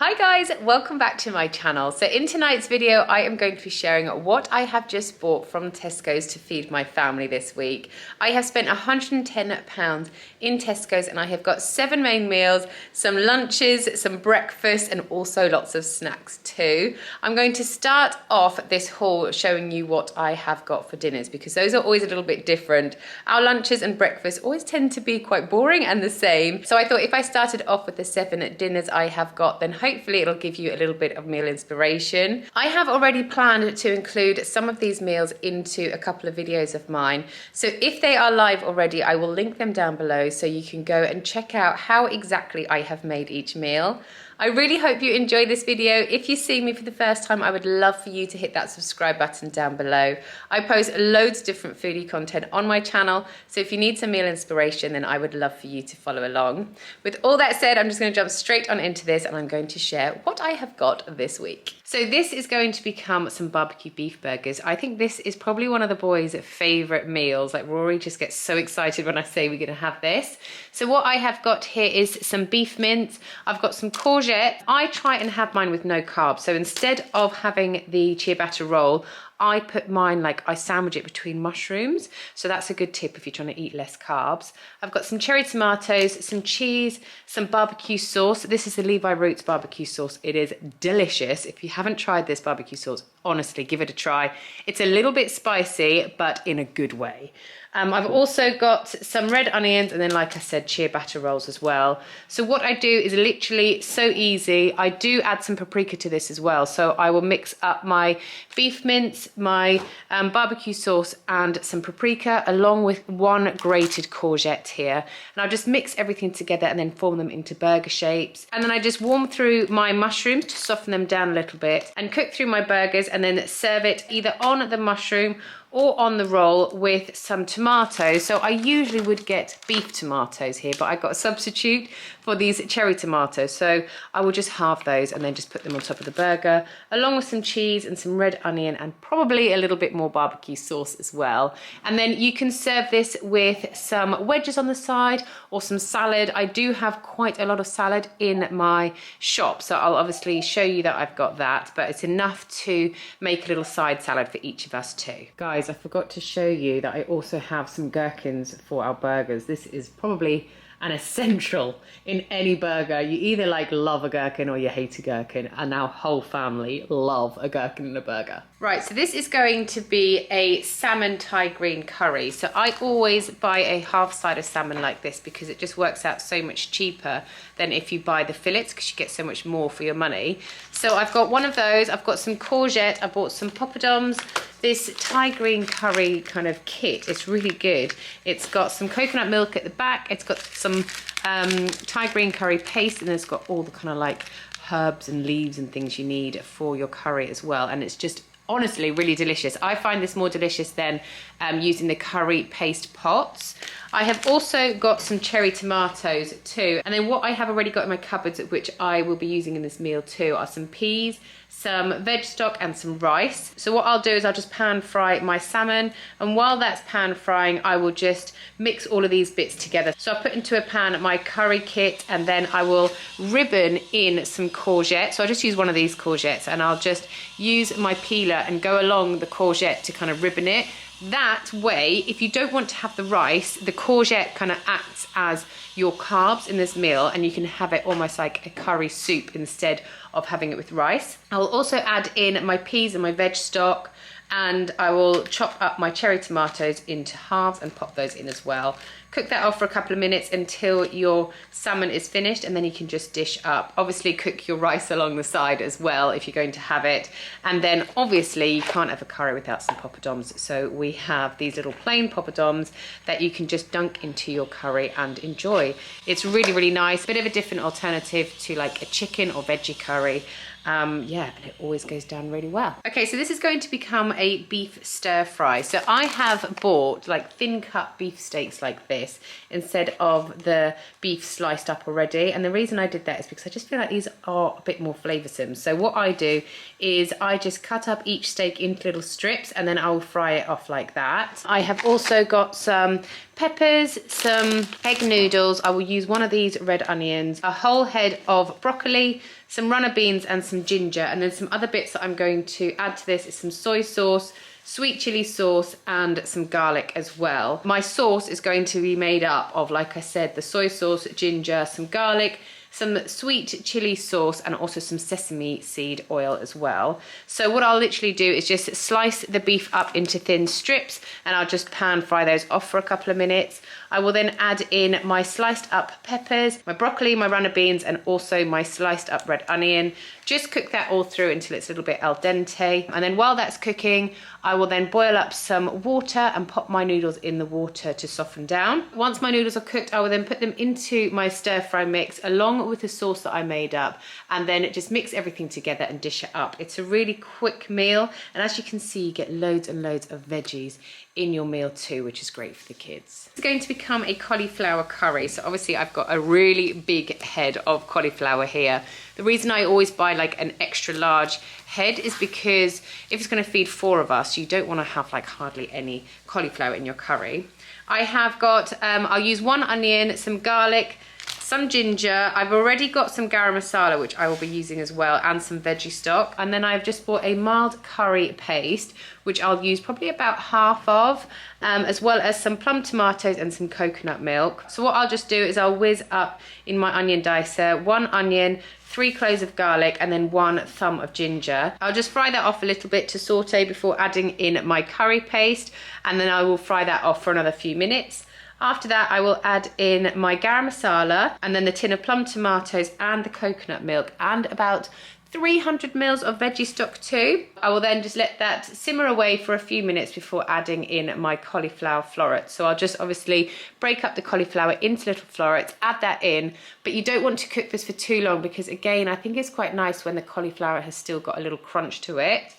Hi guys, welcome back to my channel. So in tonight's video, I am going to be sharing what I have just bought from Tesco's to feed my family this week. I have spent £110 in Tesco's and I have got 7 main meals, some lunches, some breakfast, and also lots of snacks too. I'm going to start off this haul showing you what I have got for dinners because those are always a little bit different. Our lunches and breakfasts always tend to be quite boring and the same. So I thought if I started off with the 7 dinners I have got, then hopefully it'll give you a little bit of meal inspiration. I have already planned to include some of these meals into a couple of videos of mine. So if they are live already, I will link them down below so you can go and check out how exactly I have made each meal. I really hope you enjoy this video. If you see me for the first time, I would love for you to hit that subscribe button down below. I post loads of different foodie content on my channel, so if you need some meal inspiration, then I would love for you to follow along. With all that said, I'm just going to jump straight on into this and I'm going to share what I have got this week. So this is going to become some barbecue beef burgers. I think this is probably one of the boys' favourite meals. Like Rory just gets so excited when I say we're going to have this. So what I have got here is some beef mince. I've got some courgette. I try and have mine with no carbs. So instead of having the ciabatta roll, I put mine, I sandwich it between mushrooms. So that's a good tip if you're trying to eat less carbs. I've got some cherry tomatoes, some cheese, some barbecue sauce. This is the Levi Roots barbecue sauce. It is delicious. If you haven't tried this barbecue sauce, honestly, give it a try. It's a little bit spicy, but in a good way. I've also got some red onions and then, like I said, ciabatta rolls as well. So what I do is literally so easy. I do add some paprika to this as well. So I will mix up my beef mince, my barbecue sauce and some paprika along with 1 grated courgette here. And I'll just mix everything together and then form them into burger shapes. And then I just warm through my mushrooms to soften them down a little bit and cook through my burgers and then serve it either on the mushroom or on the roll with some tomatoes. So I usually would get beef tomatoes here, but I got a substitute for these cherry tomatoes. So I will just halve those and then just put them on top of the burger, along with some cheese and some red onion and probably a little bit more barbecue sauce as well. And then you can serve this with some wedges on the side or some salad. I do have quite a lot of salad in my shop, so I'll obviously show you that I've got that, but it's enough to make a little side salad for each of us too. Guys, I forgot to show you that I also have some gherkins for our burgers. This is probably an essential in any burger. You either love a gherkin or you hate a gherkin, and our whole family love a gherkin in a burger. Right, so this is going to be a salmon Thai green curry. So I always buy a half side of salmon like this because it just works out so much cheaper than if you buy the fillets because you get so much more for your money. So I've got one of those, I've got some courgette, I bought some poppadoms, this Thai green curry kind of kit. It's really good. It's got some coconut milk at the back, it's got some Thai green curry paste, and it's got all the kind of herbs and leaves and things you need for your curry as well, and it's just honestly really delicious. I find this more delicious than using the curry paste pots. I have also got some cherry tomatoes too, and then what I have already got in my cupboards, which I will be using in this meal too, are some peas, some veg stock and some rice. So what I'll do is I'll just pan fry my salmon, and while that's pan frying I will just mix all of these bits together. So I'll put into a pan my curry kit, and then I will ribbon in some courgette. So I'll just use one of these courgettes and I'll just use my peeler and go along the courgette to kind of ribbon it. That way, if you don't want to have the rice, the courgette kind of acts as your carbs in this meal, and you can have it almost like a curry soup instead of having it with rice. I will also add in my peas and my veg stock, and I will chop up my cherry tomatoes into halves and pop those in as well. Cook that off for a couple of minutes until your salmon is finished, and then you can just dish up. Obviously cook your rice along the side as well if you're going to have it. And then obviously you can't have a curry without some poppadoms. So we have these little plain poppadoms that you can just dunk into your curry and enjoy. It's really, really nice. Bit of a different alternative to a chicken or veggie curry. Yeah, and it always goes down really well. Okay, so this is going to become a beef stir fry. So I have bought thin cut beef steaks like this instead of the beef sliced up already. And the reason I did that is because I just feel like these are a bit more flavoursome. So what I do is I just cut up each steak into little strips and then I'll fry it off like that. I have also got some peppers, some egg noodles. I will use one of these red onions, a whole head of broccoli, some runner beans and some ginger. And then some other bits that I'm going to add to this is some soy sauce, sweet chili sauce, and some garlic as well. My sauce is going to be made up of, like I said, the soy sauce, ginger, some garlic, some sweet chili sauce, and also some sesame seed oil as well. So what I'll literally do is just slice the beef up into thin strips, and I'll just pan fry those off for a couple of minutes. I will then add in my sliced up peppers, my broccoli, my runner beans, and also my sliced up red onion. Just cook that all through until it's a little bit al dente. And then while that's cooking, I will then boil up some water and pop my noodles in the water to soften down. Once my noodles are cooked, I will then put them into my stir fry mix along with the sauce that I made up, and then just mix everything together and dish it up. It's a really quick meal, and as you can see, you get loads and loads of veggies in your meal too, which is great for the kids. It's going to become a cauliflower curry. So obviously I've got a really big head of cauliflower here. The reason I always buy like an extra large head is because if it's going to feed 4 of us, you don't want to have like hardly any cauliflower in your curry. I have got, I'll use 1 onion, some garlic, some ginger. I've already got some garam masala, which I will be using as well, and some veggie stock. And then I've just bought a mild curry paste, which I'll use probably about half of, as well as some plum tomatoes and some coconut milk. So what I'll just do is I'll whiz up in my onion dicer 1 onion, 3 cloves of garlic, and then 1 thumb of ginger. I'll just fry that off a little bit to saute before adding in my curry paste, and then I will fry that off for another few minutes. After that, I will add in my garam masala, and then the tin of plum tomatoes and the coconut milk, and about 300 mils of veggie stock too. I will then just let that simmer away for a few minutes before adding in my cauliflower florets. So I'll just obviously break up the cauliflower into little florets, add that in, but you don't want to cook this for too long because again, I think it's quite nice when the cauliflower has still got a little crunch to it.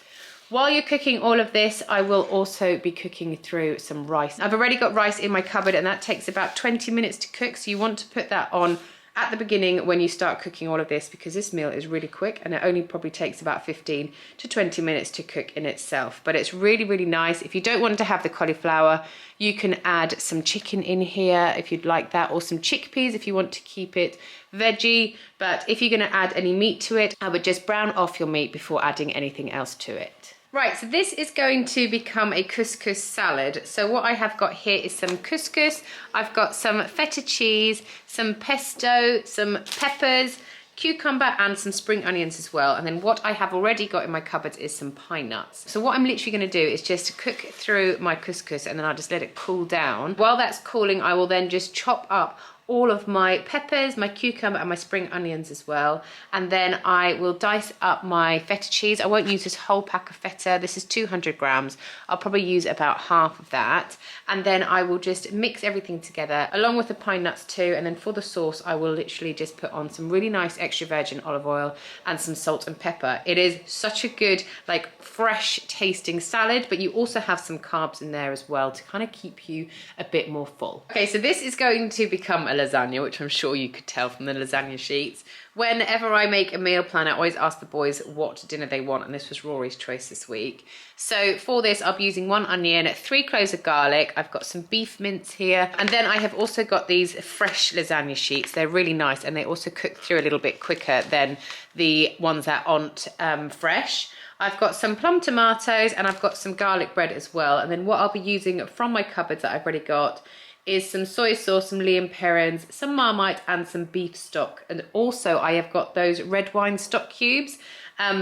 While you're cooking all of this, I will also be cooking through some rice. I've already got rice in my cupboard and that takes about 20 minutes to cook. So you want to put that on at the beginning when you start cooking all of this, because this meal is really quick and it only probably takes about 15 to 20 minutes to cook in itself. But it's really, really nice. If you don't want to have the cauliflower, you can add some chicken in here if you'd like that, or some chickpeas if you want to keep it veggie. But if you're going to add any meat to it, I would just brown off your meat before adding anything else to it. Right, so this is going to become a couscous salad. So what I have got here is some couscous, I've got some feta cheese, some pesto, some peppers, cucumber, and some spring onions as well. And then what I have already got in my cupboards is some pine nuts. So what I'm literally going to do is just cook through my couscous and then I'll just let it cool down. While that's cooling, I will then just chop up all of my peppers, my cucumber, and my spring onions as well. And then I will dice up my feta cheese. I won't use this whole pack of feta. This is 200 grams. I'll probably use about half of that. And then I will just mix everything together along with the pine nuts too. And then for the sauce, I will literally just put on some really nice extra virgin olive oil and some salt and pepper. It is such a good, like, fresh tasting salad, but you also have some carbs in there as well to kind of keep you a bit more full. Okay, so this is going to become a lasagna, which I'm sure you could tell from the lasagna sheets. Whenever I make a meal plan, I always ask the boys what dinner they want, and this was Rory's choice this week. So for this, I'll be using 1 onion, 3 cloves of garlic. I've got some beef mince here, and then I have also got these fresh lasagna sheets. They're really nice, and they also cook through a little bit quicker than the ones that aren't fresh. I've got some plum tomatoes, and I've got some garlic bread as well. And then what I'll be using from my cupboards that I've already got is some soy sauce, some Lea & Perrins, some Marmite, and some beef stock. And also I have got those red wine stock cubes,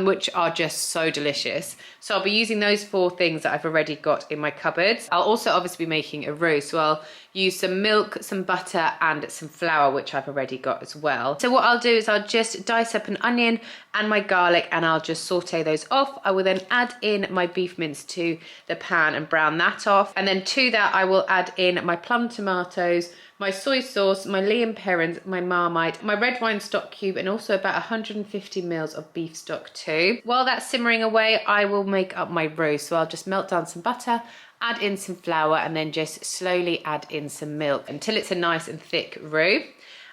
which are just so delicious. So I'll be using those 4 things that I've already got in my cupboards. I'll also obviously be making a roux, so I'll use some milk, some butter, and some flour, which I've already got as well. So what I'll do is I'll just dice up an onion and my garlic, and I'll just saute those off. I will then add in my beef mince to the pan and brown that off. And then to that, I will add in my plum tomatoes, my soy sauce, my Lea & Perrins, my Marmite, my red wine stock cube, and also about 150 mils of beef stock too. While that's simmering away, I will make up my roux. So I'll just melt down some butter, add in some flour, and then just slowly add in some milk until it's a nice and thick roux.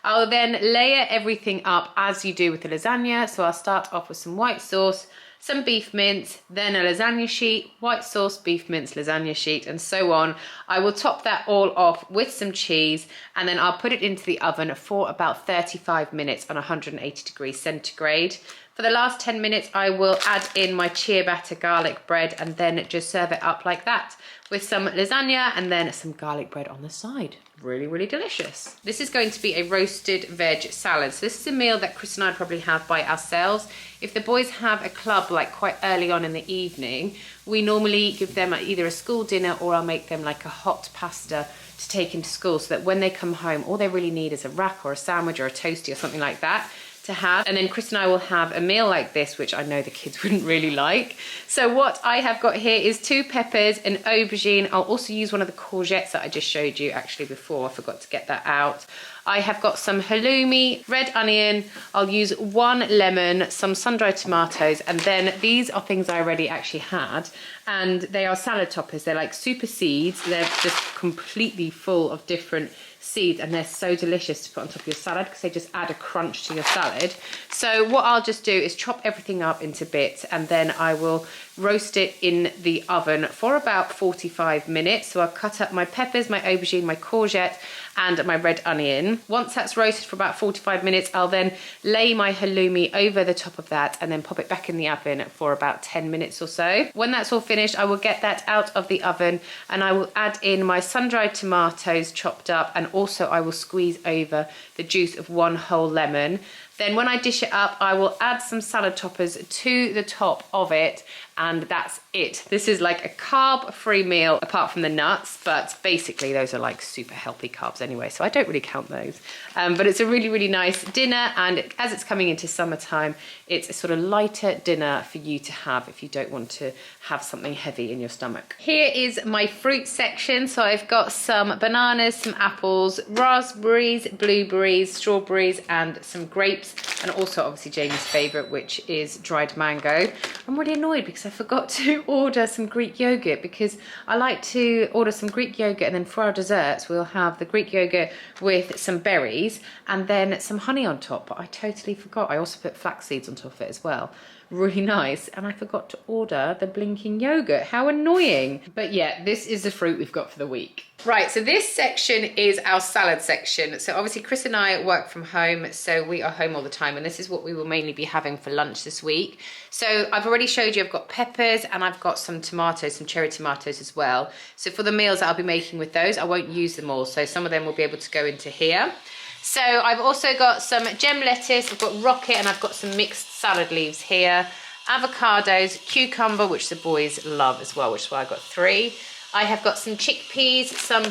I'll then layer everything up as you do with the lasagna. So I'll start off with some white sauce, some beef mince, then a lasagna sheet, white sauce, beef mince, lasagna sheet, and so on. I will top that all off with some cheese, and then I'll put it into the oven for about 35 minutes on 180 degrees centigrade. For the last 10 minutes, I will add in my ciabatta garlic bread and then just serve it up like that with some lasagna and then some garlic bread on the side. Really, really delicious. This is going to be a roasted veg salad. So this is a meal that Chris and I probably have by ourselves. If the boys have a club like quite early on in the evening, we normally give them either a school dinner or I'll make them like a hot pasta to take into school so that when they come home, all they really need is a wrap or a sandwich or a toastie or something like that to have. And then Chris and I will have a meal like this, which I know the kids wouldn't really like. So what I have got here is 2 peppers, an aubergine. I'll also use one of the courgettes that I just showed you actually before. I forgot to get that out. I have got some halloumi, red onion, I'll use 1 lemon, some sun-dried tomatoes, and then these are things I already actually had, and they are salad toppers. They're like super seeds. They're just completely full of different seeds, and they're so delicious to put on top of your salad because they just add a crunch to your salad. So what I'll just do is chop everything up into bits, and then I will roast it in the oven for about 45 minutes. So I'll cut up my peppers, my aubergine, my courgette, and my red onion. Once that's roasted for about 45 minutes, I'll then lay my halloumi over the top of that and then pop it back in the oven for about 10 minutes or so. When that's all finished, I will get that out of the oven and I will add in my sun-dried tomatoes chopped up, and also I will squeeze over the juice of 1 whole lemon. Then when I dish it up, I will add some salad toppers to the top of it, and that's it. This is like a carb-free meal apart from the nuts, but basically those are like super healthy carbs anyway, so I don't really count those. But it's a really, really nice dinner, and as it's coming into summertime, it's a sort of lighter dinner for you to have if you don't want to have something heavy in your stomach. Here is my fruit section. So I've got some bananas, some apples, raspberries, blueberries, strawberries, and some grapes, and also obviously Jamie's favorite, which is dried mango. I'm really annoyed because I forgot to order some Greek yogurt, because I like to order some Greek yogurt, and then for our desserts we'll have the Greek yogurt with some berries and then some honey on top, but I totally forgot. I also put flax seeds on top of it as well. Really nice, and I forgot to order the blinking yogurt. How annoying. But yeah, this is the fruit we've got for the week. Right, so this section is our salad section. So obviously Chris and I work from home, so we are home all the time, and this is what we will mainly be having for lunch this week. So I've already showed you I've got peppers and I've got some tomatoes, some cherry tomatoes as well. So for the meals that I'll be making with those, I won't use them all, so some of them will be able to go into here. So I've also got some gem lettuce, I've got rocket, and I've got some mixed salad leaves here, avocados, cucumber, which the boys love as well, which is why I got 3. I have got some chickpeas, some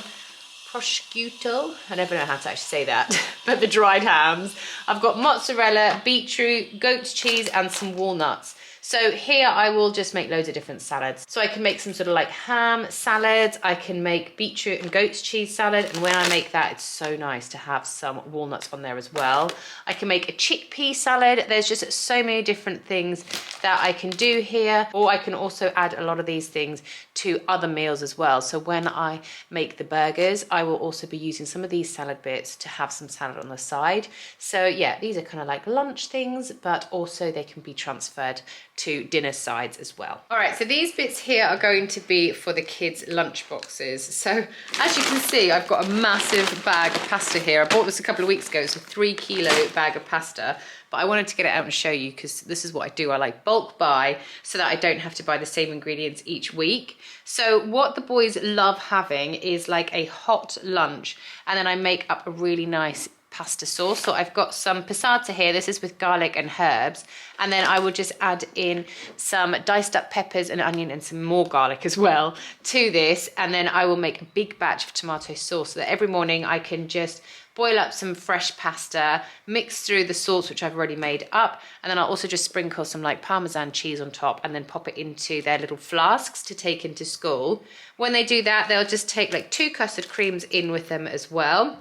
prosciutto, I never know how to actually say that, but the dried hams. I've got mozzarella, beetroot, goat's cheese, and some walnuts. So here I will just make loads of different salads. So I can make some sort of like ham salad, I can make beetroot and goat's cheese salad, and when I make that, it's so nice to have some walnuts on there as well. I can make a chickpea salad. There's just so many different things that I can do here, or I can also add a lot of these things to other meals as well. So when I make the burgers, I will also be using some of these salad bits to have some salad on the side. So yeah, these are kind of like lunch things, but also they can be transferred to dinner sides as well. All right, so these bits here are going to be for the kids' lunch boxes. So as you can see, I've got a massive bag of pasta here. I bought this a couple of weeks ago. It's a 3-kilo bag of pasta, but I wanted to get it out and show you because this is what I do. I like bulk buy so that I don't have to buy the same ingredients each week. So what the boys love having is like a hot lunch, and then I make up a really nice pasta sauce. So I've got some passata here. This is with garlic and herbs, and then I will just add in some diced up peppers and onion and some more garlic as well to this, and then I will make a big batch of tomato sauce so that every morning I can just boil up some fresh pasta, mix through the sauce which I've already made up, and then I'll also just sprinkle some like Parmesan cheese on top and then pop it into their little flasks to take into school. When they do that, they'll just take like 2 custard creams in with them as well.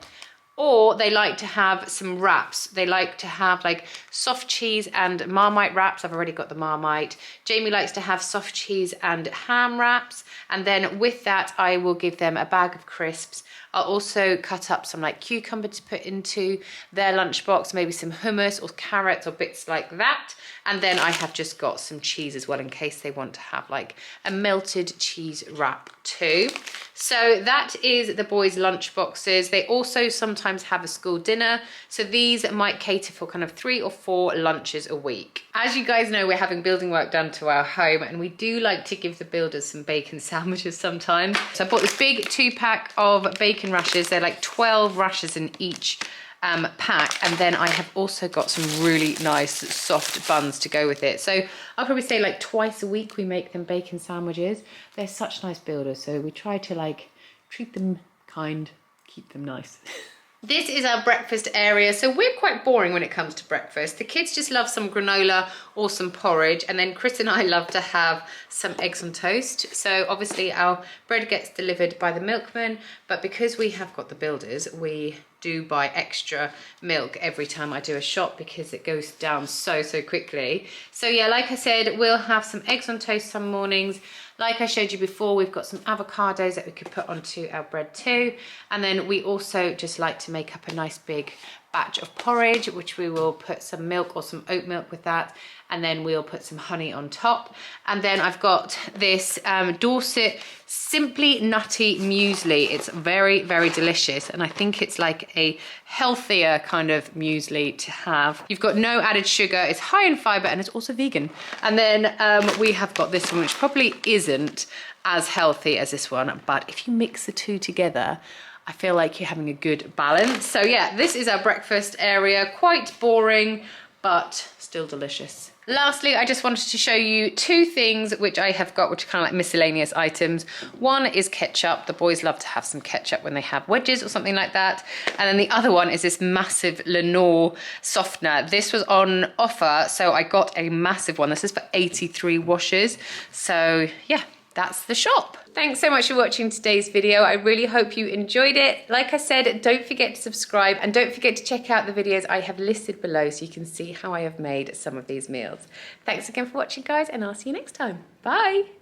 Or they like to have some wraps. They like to have like soft cheese and Marmite wraps. I've already got the Marmite. Jamie likes to have soft cheese and ham wraps. And then with that, I will give them a bag of crisps. I'll also cut up some like cucumber to put into their lunchbox, maybe some hummus or carrots or bits like that. And then I have just got some cheese as well in case they want to have like a melted cheese wrap too. So that is the boys' lunch boxes. They also sometimes have a school dinner. So these might cater for kind of 3 or 4 lunches a week. As you guys know, we're having building work done to our home and we do like to give the builders some bacon sandwiches sometimes. So I bought this big 2-pack of bacon rashers. They're like 12 rashers in each pack, and then I have also got some really nice soft buns to go with it. So I'll probably say like twice a week we make them bacon sandwiches. They're such nice builders, so we try to like treat them kind, keep them nice. This is our breakfast area. So we're quite boring when it comes to breakfast. The kids just love some granola or some porridge. And then Chris and I love to have some eggs on toast. So obviously our bread gets delivered by the milkman, but because we have got the builders, we do buy extra milk every time I do a shop because it goes down so quickly. So yeah, like I said, we'll have some eggs on toast some mornings. Like I showed you before, we've got some avocados that we could put onto our bread too. And then we also just like to make up a nice big batch of porridge, which we will put some milk or some oat milk with that. And then we'll put some honey on top. And then I've got this Dorset Simply Nutty Muesli. It's very delicious. And I think it's like a healthier kind of muesli to have. You've got no added sugar, it's high in fiber, and it's also vegan. And then we have got this one, which probably isn't as healthy as this one, but if you mix the two together, I feel like you're having a good balance. So yeah, this is our breakfast area. Quite boring, but still delicious. Lastly, I just wanted to show you 2 things which I have got, which are kind of like miscellaneous items. One is ketchup. The boys love to have some ketchup when they have wedges or something like that. And then the other one is this massive Lenor softener. This was on offer, so I got a massive one. This is for 83 washes. So yeah, that's the shop. Thanks so much for watching today's video. I really hope you enjoyed it. Like I said, don't forget to subscribe and don't forget to check out the videos I have listed below so you can see how I have made some of these meals. Thanks again for watching, guys, and I'll see you next time. Bye.